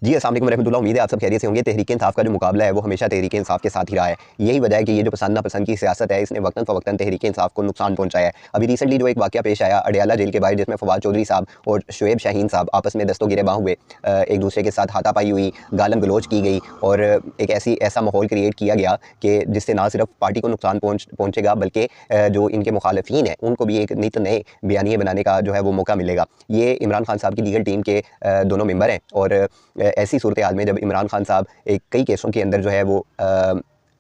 जी अस्सलाम वालेकुम रहमतुल्लाह। उम्मीद है आप सब खैरियत से होंगे। तहरीक-ए-इंसाफ का जो मुकाबला है वो हमेशा तहरीक-ए-इंसाफ के साथ ही रहा है। यही वजह है कि ये जो पसंद नापसंद की सियासत है इसने वक्तन फ़वक्तन तहरीक-ए-इंसाफ को नुकसान पहुंचाया है। अभी रिसेंटली जो एक वाक़या पेश आया अडयाला जेल के बाहर, जिसमें फवाद चौधरी साहब और शुएब शाहीन साहब आपस में दस्तों गिरेबाँ हुए, एक दूसरे के साथ हाथापाई हुई, गालम गलोच की गई और एक ऐसा माहौल क्रिएट किया गया कि जिससे ना सिर्फ पार्टी को नुकसान पहुंचेगा बल्कि जो इनके मुखालफीन हैं उनको भी एक नित नए बयानिए बनाने का जो है वो मौका मिलेगा। ये इमरान खान साहब की लीगल टीम के दोनों मेंबर हैं और ऐसी सूरत हाल में जब इमरान खान साहब एक कई केसों के अंदर जो है वो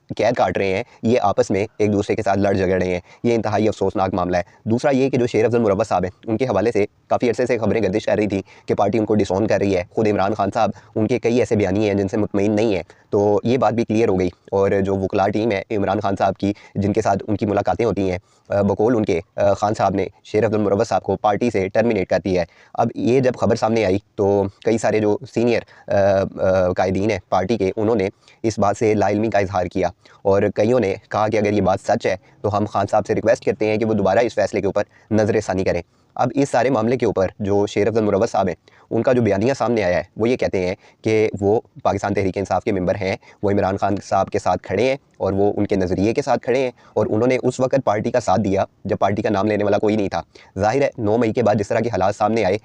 कैद काट रहे हैं, ये आपस में एक दूसरे के साथ लड़ झगड़ रहे हैं, ये इंतहाई अफसोसनाक मामला है। दूसरा ये कि जो शेर अफजल मुरव्वत साहब हैं उनके हवाले से काफ़ी अरसे से खबरें गर्दिश कर रही थी कि पार्टी उनको डिसोन कर रही है। खुद इमरान खान साहब उनके कई ऐसे बयानी हैं जिनसे मुतमईन नहीं है, तो ये बात भी क्लियर हो गई। और जो वकला टीम है इमरान खान साहब की, जिनके साथ उनकी मुलाकातें होती हैं, बकौल उनके खान साहब ने शेर अफजल मुरव्वत साहब को पार्टी से टर्मिनेट कर दिया है। अब ये जब खबर सामने आई तो कई सारे जो सीनियर कायदीन हैं पार्टी के, उन्होंने इस बात से लाइलमी का इजहार किया और कईयों ने कहा कि अगर ये बात सच है तो हम खान साहब से रिक्वेस्ट करते हैं कि वो दोबारा इस फैसले के ऊपर नज़र षानी करें। अब इस सारे मामले के ऊपर जो शेर अफजल मुरव्वत साहब हैं उनका जो बयानिया सामने आया है वो ये कहते हैं कि वो पाकिस्तान तहरीक इंसाफ के मेंबर हैं, वो इमरान खान साहब के साथ खड़े हैं और वो उनके नज़रिए के साथ खड़े हैं और उन्होंने उस वक्त पार्टी का साथ दिया जब पार्टी का नाम लेने वाला कोई नहीं था। ज़ाहिर है 9 मई के बाद जिस तरह के हालात सामने आए,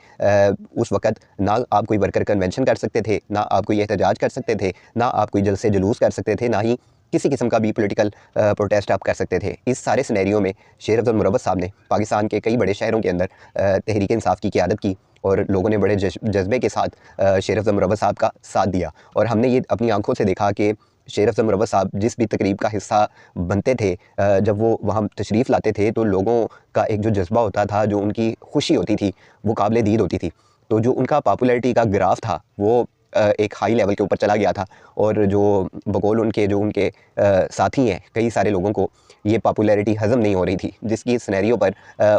उस वक्त ना आप कोई वर्कर कन्वेंशन कर सकते थे, ना आप कोई एहतजाज कर सकते थे, ना आप कोई जलसे जुलूस कर सकते थे, ना ही किसी किस्म का भी पॉलिटिकल प्रोटेस्ट आप कर सकते थे। इस सारे सिनेरियो में शेर अफजल मुरव्वत साहब ने पाकिस्तान के कई बड़े शहरों के अंदर तहरीक इंसाफ की क़यादत की और लोगों ने बड़े जज्बे के साथ शेर अफजल मुरव्वत साहब का साथ दिया। और हमने ये अपनी आंखों से देखा कि शेर अफजल मुरव्वत साहब जिस भी तकरीब का हिस्सा बनते थे, जब वो वहाँ तशरीफ़ लाते थे तो लोगों का एक जो जज्बा होता था, जो उनकी खुशी होती थी, वो काबिल दीद होती थी। तो जो उनका पॉपुलैरिटी का ग्राफ था वो एक हाई लेवल के ऊपर चला गया था और जो बकौल उनके साथी हैं, कई सारे लोगों को ये पॉपुलैरिटी हज़म नहीं हो रही थी, जिसकी सिनेरियो पर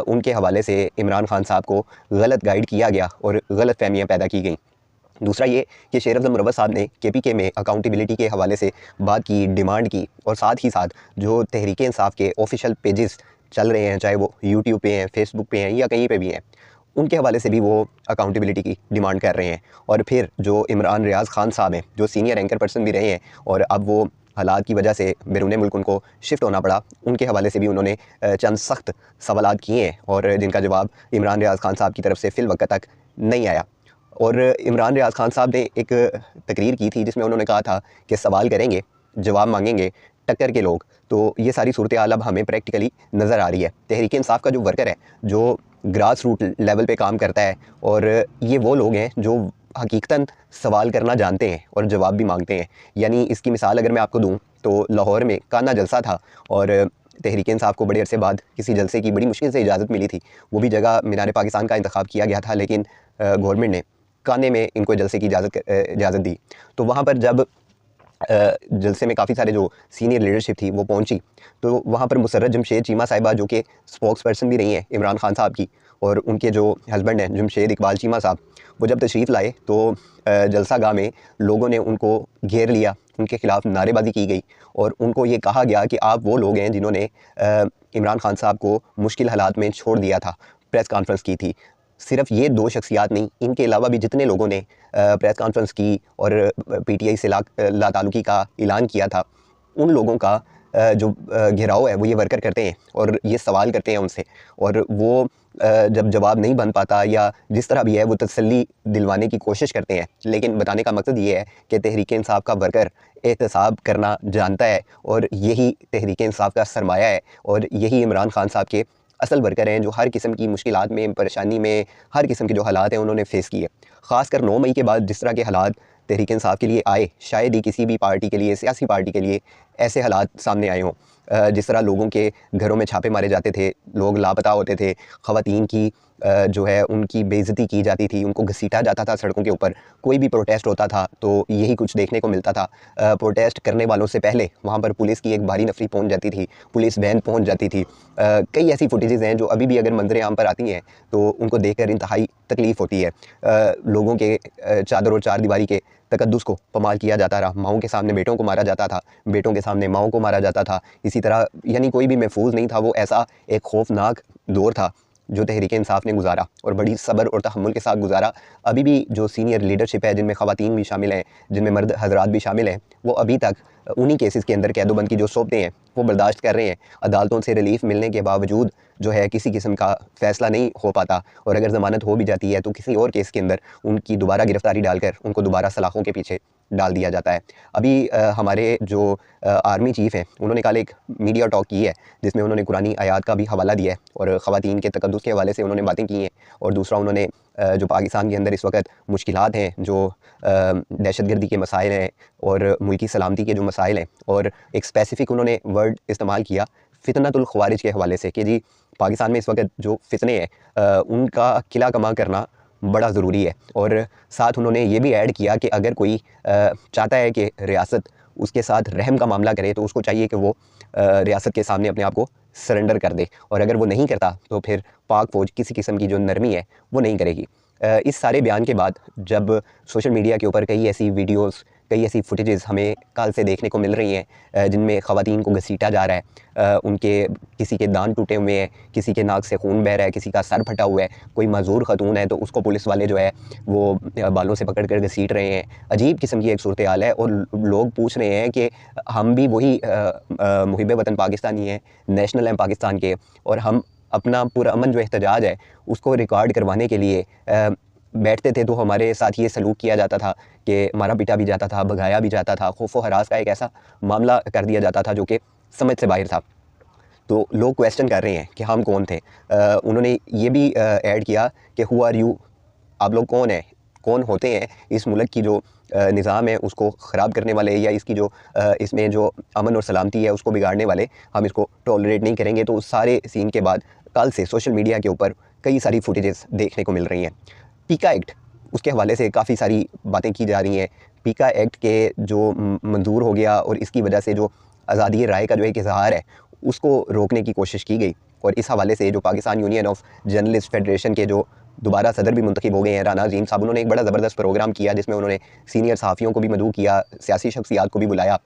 उनके हवाले से इमरान खान साहब को गलत गाइड किया गया और गलत फहमियाँ पैदा की गई। दूसरा ये कि शेर अफजल मुरव्वत साहब ने KPK में अकाउंटेबिलिटी के हवाले से बात की, डिमांड की और साथ ही साथ जो तहरीक इंसाफ के ऑफिशियल पेजेस चल रहे हैं, चाहे वो यूट्यूब पे हैं, फेसबुक पे हैं या कहीं पे भी हैं, उनके हवाले से भी वो अकाउंटेबिलिटी की डिमांड कर रहे हैं। और फिर जो इमरान रियाज़ खान साहब हैं, जो सीनियर एंकर पर्सन भी रहे हैं और अब वो हालात की वजह से बैरून मुल्क उनको शिफ्ट होना पड़ा, उनके हवाले से भी उन्होंने चंद सख्त सवालात किए हैं और जिनका जवाब इमरान रियाज़ खान साहब की तरफ से फ़िल वक्त तक नहीं आया। और इमरान रियाज़ खान साहब ने एक तकरीर की थी जिसमें उन्होंने कहा था कि सवाल करेंगे, जवाब मांगेंगे टक्कर के लोग। तो ये सारी सूरत हाल अब हमें प्रैक्टिकली नज़र आ रही है। तहरीक इंसाफ का जो वर्कर है, जो ग्रास रूट लेवल पे काम करता है, और ये वो लोग हैं जो हकीकतन सवाल करना जानते हैं और जवाब भी मांगते हैं। यानी इसकी मिसाल अगर मैं आपको दूँ तो लाहौर में काना जलसा था और तहरीक इंसाफ को बड़े अरसे बाद किसी जलसे की बड़ी मुश्किल से इजाज़त मिली थी। वो भी जगह मीनार पाकिस्तान का इंतखाब किया गया था, लेकिन गवर्नमेंट ने काने में इनको जलसे की इजाज़त दी। तो वहाँ पर जब जलसे में काफ़ी सारे जो सीनियर लीडरशिप थी वो पहुंची, तो वहाँ पर मुसर्रत जमशेद चीमा साहिबा, जो कि स्पोक्स पर्सन भी रही हैं इमरान खान साहब की, और उनके जो हस्बैंड हैं जमशेद इकबाल चीमा साहब, वो जब तशरीफ़ लाए तो जलसा गाह में लोगों ने उनको घेर लिया, उनके ख़िलाफ़ नारेबाजी की गई और उनको ये कहा गया कि आप वो लोग हैं जिन्होंने इमरान खान साहब को मुश्किल हालात में छोड़ दिया था। प्रेस कॉन्फ्रेंस की थी। सिर्फ ये 2 शख्सियात नहीं, इनके अलावा भी जितने लोगों ने प्रेस कॉन्फ्रेंस की और PTI से लाताल्लुकी का ऐलान किया था, उन लोगों का जो घेराव है वो ये वर्कर करते हैं और ये सवाल करते हैं उनसे, और वो जब जवाब नहीं बन पाता या जिस तरह भी है वो तसल्ली दिलवाने की कोशिश करते हैं। लेकिन बताने का मकसद ये है कि तहरीक इंसाफ का वर्कर एहतसाब करना जानता है और यही तहरीक इंसाफ का सरमाया है और यही इमरान खान साहब के असल वर्कर हैं, जो हर किस्म की मुश्किलात में, परेशानी में, हर किस्म के जो हालात हैं उन्होंने फेस किए। ख़ासकर 9 मई के बाद जिस तरह के हालात तहरीक इंसाफ के लिए आए, शायद ही किसी भी पार्टी के लिए, सियासी पार्टी के लिए ऐसे हालात सामने आए हों। जिस तरह लोगों के घरों में छापे मारे जाते थे, लोग लापता होते थे, ख़वातीन की जो है उनकी बेइज़्ज़ती की जाती थी, उनको घसीटा जाता था सड़कों के ऊपर। कोई भी प्रोटेस्ट होता था तो यही कुछ देखने को मिलता था। प्रोटेस्ट करने वालों से पहले वहाँ पर पुलिस की एक भारी नफ़री पहुँच जाती थी, पुलिस वैन पहुँच जाती थी। कई ऐसी फुटेजेज़ हैं जो अभी भी अगर मंजर आम पर आती हैं तो उनको देखकर इंतहाई तकलीफ़ होती है। लोगों के चादर और चारदीवारी के तकद्दुस को पमाल किया जाता रहा। माओं के सामने बेटों को मारा जाता था, बेटों के सामने माओं को मारा जाता था। इसी तरह यानी कोई भी महफूज नहीं था। वो ऐसा एक खौफनाक दौर था जो तहरीक इंसाफ ने गुजारा और बड़ी सब्र और तहम्मुल के साथ गुजारा, अभी भी जो सीनियर लीडरशिप है, जिनमें ख़वातीन भी शामिल हैं, जिनमें मर्द हजरात भी शामिल हैं, वो अभी तक उन्हीं केसेस के अंदर कैदोबंद की जो सोबतें हैं वो बर्दाश्त कर रहे हैं। अदालतों से रिलीफ मिलने के बावजूद जो है किसी किस्म का फ़ैसला नहीं हो पाता, और अगर ज़मानत हो भी जाती है तो किसी और केस के अंदर उनकी दोबारा गिरफ्तारी डालकर उनको दोबारा सलाखों के पीछे डाल दिया जाता है। अभी हमारे जो आर्मी चीफ़ हैं, उन्होंने कल एक मीडिया टॉक की है जिसमें उन्होंने कुरानी आयात का भी हवाला दिया है और ख़वातीन के तकद्दुस के हवाले से उन्होंने बातें की हैं। और दूसरा उन्होंने जो पाकिस्तान के अंदर इस वक्त मुश्किलात हैं, जो दहशतगर्दी के मसाइल हैं और मुल्की सलामती के जो मसाइल हैं, और एक स्पेसिफ़िक उन्होंने वर्ड इस्तेमाल किया फितनतुल ख़वारिज के हवाले से कि जी पाकिस्तान में इस वक्त जो फितने हैं उनका किला कमा करना बड़ा ज़रूरी है। और साथ उन्होंने ये भी ऐड किया कि अगर कोई चाहता है कि रियासत उसके साथ रहम का मामला करे तो उसको चाहिए कि वो रियासत के सामने अपने आप को सरेंडर कर दे, और अगर वो नहीं करता तो फिर पाक फ़ौज किसी किस्म की जो नरमी है वो नहीं करेगी। इस सारे बयान के बाद जब सोशल मीडिया के ऊपर कई ऐसी वीडियोस, कई ऐसी फुटेजेस हमें कल से देखने को मिल रही हैं जिनमें ख़वातीन को घसीटा जा रहा है, उनके किसी के दांत टूटे हुए हैं, किसी के नाक से खून बह रहा है, किसी का सर फटा हुआ है, कोई माजूर ख़तून है तो उसको पुलिस वाले जो है वो बालों से पकड़ कर घसीट रहे हैं। अजीब किस्म की एक सूरत हाल है, और लोग पूछ रहे हैं कि हम भी वही मुहिब वतन पाकिस्तानी हैं, नेशनल हैं पाकिस्तान के, और हम अपना पुरअमन जो एहतजाज है उसको रिकॉर्ड करवाने के लिए बैठते थे तो हमारे साथ ये सलूक किया जाता था कि मारा पीटा भी जाता था, भगाया भी जाता था, खौफ व हरास का एक ऐसा मामला कर दिया जाता था जो कि समझ से बाहर था। तो लोग क्वेश्चन कर रहे हैं कि हम कौन थे। उन्होंने ये भी ऐड किया कि हु आर यू, आप लोग कौन हैं, कौन होते हैं इस मुल्क की जो निज़ाम है उसको ख़राब करने वाले, या इसकी जो इसमें जो अमन और सलामती है उसको बिगाड़ने वाले, हम इसको टॉलरेट नहीं करेंगे। तो उस सारे सीन के बाद कल से सोशल मीडिया के ऊपर कई सारी फुटेजेस देखने को मिल रही हैं। पीका एक्ट, उसके हवाले से काफ़ी सारी बातें की जा रही हैं। पीका एक्ट के जो मंजूर हो गया और इसकी वजह से जो आज़ादी राय का जो एक इजहार है उसको रोकने की कोशिश की गई, और इस हवाले से जो Pakistan union of journalist federation के जो दोबारा सदर भी मुंतखब हो गए हैं, राना अजीम साहब, उन्होंने एक बड़ा ज़बरदस्त प्रोग्राम किया जिसमें उन्होंने सीनियर सहाफ़ियों को भी मदऊ किया, सियासी शख्सियात को भी बुलाया।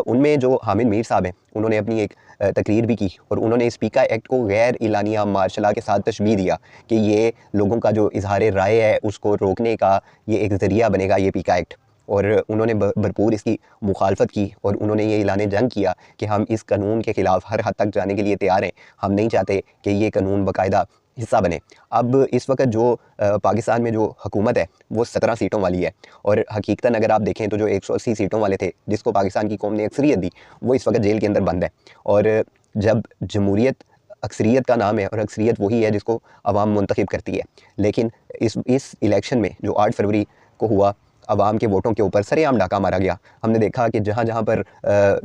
उनमें जो हामिद मीर साहब हैं उन्होंने अपनी एक तकरीर भी की, और उन्होंने स्पीकर एक्ट को गैर इलानिया मार्शल के साथ तशबीह दिया कि ये लोगों का जो इजहार राय है उसको रोकने का ये एक ज़रिया बनेगा ये पीका एक्ट। और उन्होंने भरपूर इसकी मुखालफत की, और उन्होंने ये ऐलान जंग किया कि हम इस कानून के ख़िलाफ़ हर हद तक जाने के लिए तैयार हैं, हम नहीं चाहते कि ये कानून बाकायदा हिस्सा बने। अब इस वक्त जो पाकिस्तान में जो हुकूमत है वो 17 सीटों वाली है, और हकीकतन अगर आप देखें तो जो 180 सीटों वाले थे जिसको पाकिस्तान की कौम ने अक्सरियत दी वो इस वक्त जेल के अंदर बंद है। और जब जमहूरियत अक्सरियत का नाम है, और अक्सरियत वही है जिसको अवाम मुंतखब करती है, लेकिन इस इलेक्शन में जो 8 फरवरी को हुआ, अवाम के वोटों के ऊपर सरेआम डाका मारा गया। हमने देखा कि जहाँ जहाँ पर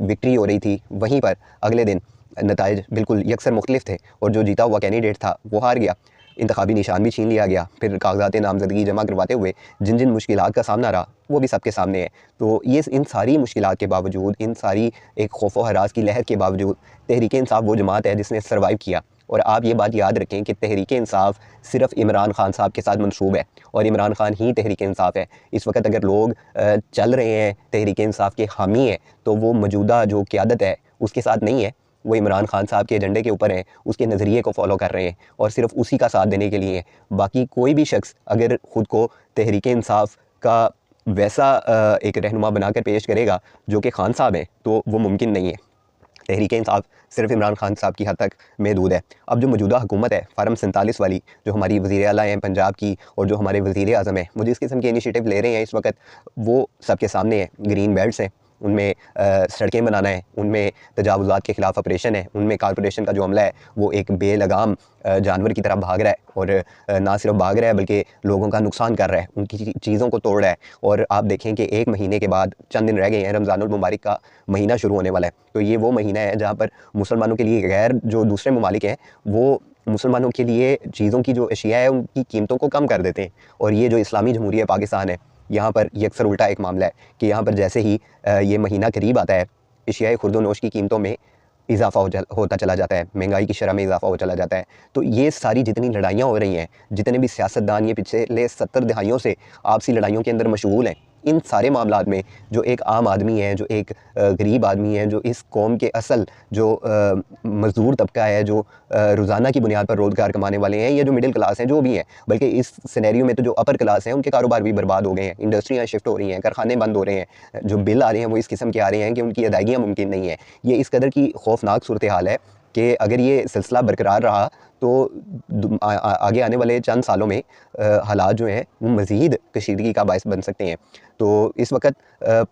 विक्ट्री हो रही थी वहीं पर अगले दिन नताइज बिल्कुल यकसर मुख्तलिफ थे, और जो जीता हुआ कैंडिडेट था वो हार गया, इंतखाबी निशान भी छीन लिया गया। फिर कागजात नामजदगी जमा करवाते हुए जिन जिन मुश्किलात का सामना रहा वो भी सबके सामने है। तो ये इन सारी मुश्किलात के बावजूद, इन सारी एक खौफ व हरास की लहर के बावजूद तहरीक इंसाफ वो जमात है जिसने सर्वाइव किया। और आप ये बात याद रखें कि तहरीक इंसाफ सिर्फ इमरान खान साहब के साथ मंसूब है, और इमरान खान ही तहरीक इंसाफ है। इस वक्त अगर लोग चल रहे हैं तहरीक इंसाफ के हामी हैं तो वो मौजूदा जो क़यादत है उसके साथ नहीं है, वो इमरान खान साहब के एजेंडे के ऊपर हैं, उसके नज़रिए को फॉलो कर रहे हैं और सिर्फ उसी का साथ देने के लिए हैं। बाकी कोई भी शख्स अगर ख़ुद को तहरीक इंसाफ का वैसा एक रहनुमा बनाकर पेश करेगा जो कि खान साहब हैं तो वो मुमकिन नहीं है। तहरीक इंसाफ सिर्फ इमरान खान साहब की हद तक महदूद है। अब जो मौजूदा हुकूमत है फार्म 47 वाली, जो हमारी वज़ीर आला हैं पंजाब की और जो हमारे वज़ीर आज़म हैं, वो जिस किस्म के इनिशिएटिव ले रहे हैं इस वक्त वो सबके सामने है। ग्रीन बेल्ट्स हैं, उनमें सड़कें बनाना है, उनमें तजावुज़ात के ख़िलाफ़ ऑपरेशन है, उनमें कॉरपोरेशन का जो अमला है वो एक बेलगाम जानवर की तरह भाग रहा है, और ना सिर्फ भाग रहा है बल्कि लोगों का नुकसान कर रहा है, उनकी चीज़ों को तोड़ रहा है। और आप देखें कि 1 महीने के बाद चंद दिन रह गए हैं, रमज़ानुल मुबारक का महीना शुरू होने वाला है। तो ये वो महीना है जहाँ पर मुसलमानों के लिए गैर जो दूसरे ममालिक हैं वो मुसलमानों के लिए चीज़ों की जो अशिया है उनकी कीमतों को कम कर देते हैं। और ये जो इस्लामी जमहूरियत पाकिस्तान है यहाँ पर ये अक्सर उल्टा एक मामला है कि यहाँ पर जैसे ही ये महीना करीब आता है एशियाई खुर्दो नोश की कीमतों में इजाफा होता चला जाता है, महंगाई की शरह में इजाफा हो चला जाता है। तो ये सारी जितनी लड़ाइयाँ हो रही हैं, जितने भी सियासतदान ये पिछले 70 दहाइयों से आपसी लड़ाइयों के अंदर मशगूल हैं, इन सारे मामलात में जो एक आम आदमी है, जो एक गरीब आदमी है, जो इस कौम के असल जो मज़दूर तबका है, जो रोज़ाना की बुनियाद पर रोज़गार कमाने वाले हैं, या जो मिडिल क्लास हैं, जो भी हैं, बल्कि इस सिनेरियो में तो जो अपर क्लास हैं उनके कारोबार भी बर्बाद हो गए हैं, इंडस्ट्रियाँ शिफ्ट हो रही हैं, कारखाने बंद हो रहे हैं, जो बिल आ रहे हैं वो इस किस्म के आ रहे हैं कि उनकी अदायगियाँ मुमकिन नहीं है। ये इस कदर की खौफनाक सूरत हाल है कि अगर ये सिलसिला बरकरार रहा तो आगे आने वाले चंद सालों में हालात जो हैं वो मज़ीद कशीदगी का बायस बन सकते हैं। तो इस वक्त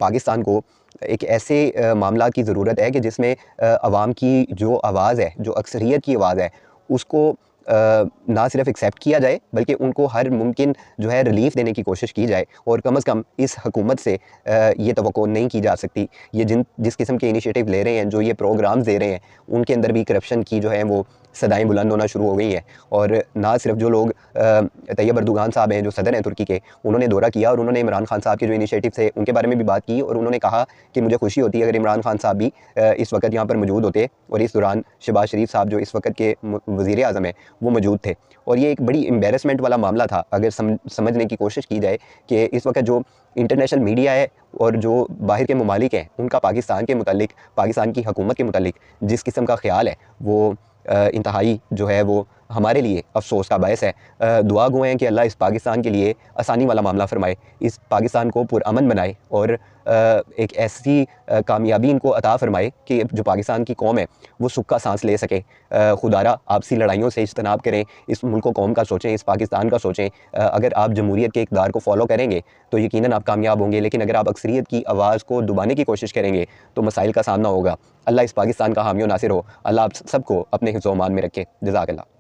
पाकिस्तान को एक ऐसे मामला की ज़रूरत है कि जिसमें अवाम की जो आवाज़ है, जो अक्सरियत की आवाज़ है, उसको ना सिर्फ एक्सेप्ट किया जाए बल्कि उनको हर मुमकिन जो है रिलीफ देने की कोशिश की जाए। और कम से कम इस हुकूमत से ये तवक्को नहीं की जा सकती, ये जिस किस्म के इनिशिएटिव ले रहे हैं, जो ये प्रोग्राम्स दे रहे हैं, उनके अंदर भी करप्शन की जो है वो सदाएँ बुलंद होना शुरू हो गई हैं। और ना सिर्फ जो लोग तैयब अर्दोगान साहब हैं, जो सदर हैं तुर्की के, उन्होंने दौरा किया और उन्होंने इमरान खान साहब के जो इनिशिएटिव थे उनके बारे में भी बात की, और उन्होंने कहा कि मुझे खुशी होती है अगर इमरान खान साहब भी इस वक्त यहाँ पर मौजूद होते, और इस दौरान शहबाज शरीफ साहब जो इस वक्त के वज़ीर आज़म हैं वो मौजूद थे। और ये एक बड़ी एम्बेरसमेंट वाला मामला था अगर समझने की कोशिश की जाए कि इस वक्त जो इंटरनेशनल मीडिया है और जो बाहर के ममालिक हैं उनका पाकिस्तान के मुतालिक, पाकिस्तान की हुकूमत के मुतालिक जिस किस्म का ख्याल है वो इंतहाई जो है वो हमारे लिए अफसोस का बायस है। दुआ गो हैं कि अल्लाह इस पाकिस्तान के लिए आसानी वाला मामला फरमाए, इस पाकिस्तान को पुरअमन बनाए और एक ऐसी कामयाबी इनको अता फरमाए कि जो पाकिस्तान की कौम है वो सुख का सांस ले सके। खुदारा आपसी लड़ाइयों से इज्तनाब करें, इस मुल्क कौम का सोचें, इस पाकिस्तान का सोचें। अगर आप जमहूरियत के इक़दार को फॉलो करेंगे तो यकीनन आप कामयाब होंगे, लेकिन अगर आप अक्सरियत की आवाज़ को दबाने की कोशिश करेंगे तो मसाइल का सामना होगा। अल्लाह इस पाकिस्तान का हामी और नासिर हो। अल्लाह आप सबको अपने हिफ्ज़-ओ-अमान में रखे। जज़ाकल्लाह।